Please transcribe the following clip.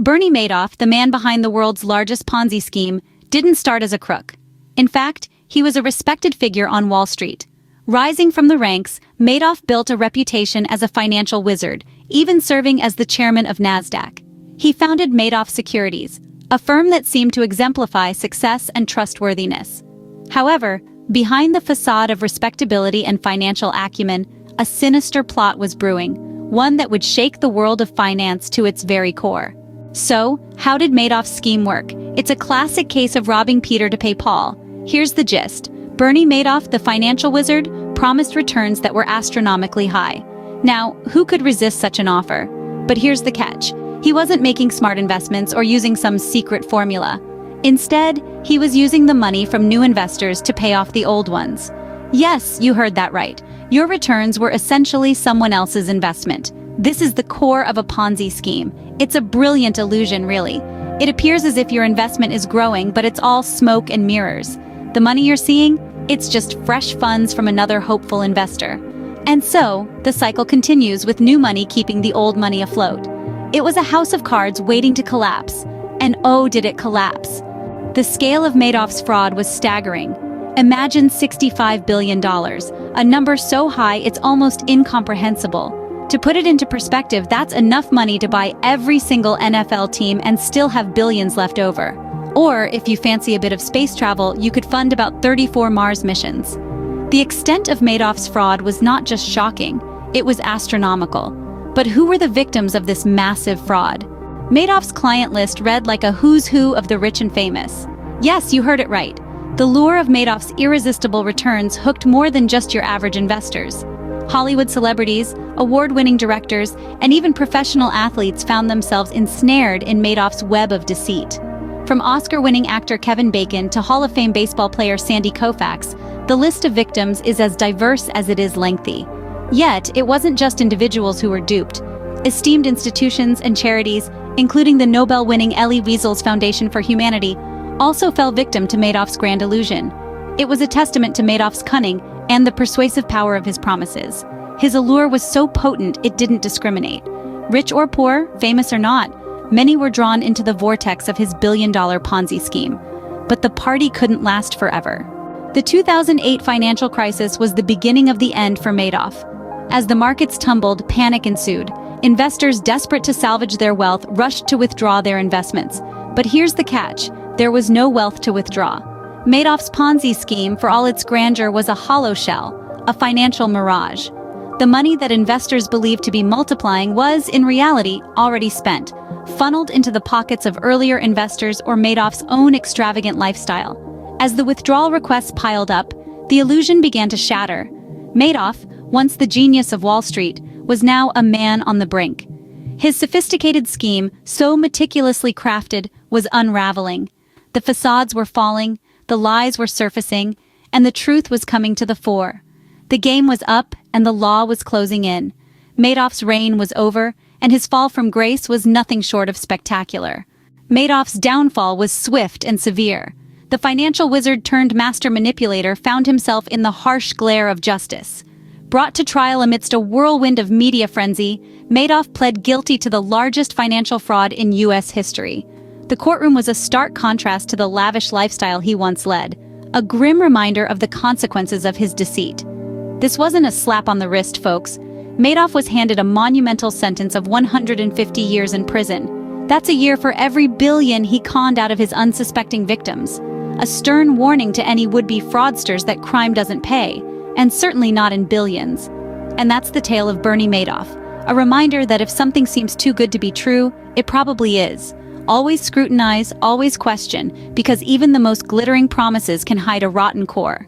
Bernie Madoff, the man behind the world's largest Ponzi scheme, didn't start as a crook. In fact, he was a respected figure on Wall Street. Rising from the ranks, Madoff built a reputation as a financial wizard, even serving as the chairman of NASDAQ. He founded Madoff Securities, a firm that seemed to exemplify success and trustworthiness. However, behind the facade of respectability and financial acumen, a sinister plot was brewing, one that would shake the world of finance to its very core. So, how did Madoff's scheme work? It's a classic case of robbing Peter to pay Paul. Here's the gist. Bernie Madoff, the financial wizard, promised returns that were astronomically high. Now, who could resist such an offer? But here's the catch. He wasn't making smart investments or using some secret formula. Instead, he was using the money from new investors to pay off the old ones. Yes, you heard that right. Your returns were essentially someone else's investment. This is the core of a Ponzi scheme. It's a brilliant illusion, really. It appears as if your investment is growing, but it's all smoke and mirrors. The money you're seeing? It's just fresh funds from another hopeful investor. And so, the cycle continues with new money keeping the old money afloat. It was a house of cards waiting to collapse. And oh, did it collapse. The scale of Madoff's fraud was staggering. Imagine $65 billion, a number so high it's almost incomprehensible. To put it into perspective, that's enough money to buy every single NFL team and still have billions left over. Or, if you fancy a bit of space travel, you could fund about 34 Mars missions. The extent of Madoff's fraud was not just shocking, it was astronomical. But who were the victims of this massive fraud? Madoff's client list read like a who's who of the rich and famous. Yes, you heard it right. The lure of Madoff's irresistible returns hooked more than just your average investors. Hollywood celebrities, award-winning directors, and even professional athletes found themselves ensnared in Madoff's web of deceit. From Oscar-winning actor Kevin Bacon to Hall of Fame baseball player Sandy Koufax, the list of victims is as diverse as it is lengthy. Yet, it wasn't just individuals who were duped. Esteemed institutions and charities, including the Nobel-winning Elie Wiesel's Foundation for Humanity, also fell victim to Madoff's grand illusion. It was a testament to Madoff's cunning and the persuasive power of his promises. His allure was so potent it didn't discriminate. Rich or poor, famous or not, many were drawn into the vortex of his billion-dollar Ponzi scheme. But the party couldn't last forever. The 2008 financial crisis was the beginning of the end for Madoff. As the markets tumbled, panic ensued. Investors desperate to salvage their wealth rushed to withdraw their investments. But here's the catch. There was no wealth to withdraw. Madoff's Ponzi scheme, for all its grandeur, was a hollow shell, a financial mirage. The money that investors believed to be multiplying was, in reality, already spent, funneled into the pockets of earlier investors or Madoff's own extravagant lifestyle. As the withdrawal requests piled up, the illusion began to shatter. Madoff, once the genius of Wall Street, was now a man on the brink. His sophisticated scheme, so meticulously crafted, was unraveling. The facades were falling, the lies were surfacing, and the truth was coming to the fore. The game was up, and the law was closing in. Madoff's reign was over, and his fall from grace was nothing short of spectacular. Madoff's downfall was swift and severe. The financial wizard turned master manipulator found himself in the harsh glare of justice. Brought to trial amidst a whirlwind of media frenzy, Madoff pled guilty to the largest financial fraud in U.S. history. The courtroom was a stark contrast to the lavish lifestyle he once led, a grim reminder of the consequences of his deceit. This wasn't a slap on the wrist, folks. Madoff was handed a monumental sentence of 150 years in prison. That's a year for every billion he conned out of his unsuspecting victims. A stern warning to any would-be fraudsters that crime doesn't pay, and certainly not in billions. And that's the tale of Bernie Madoff, a reminder that if something seems too good to be true, it probably is. Always scrutinize, always question, because even the most glittering promises can hide a rotten core.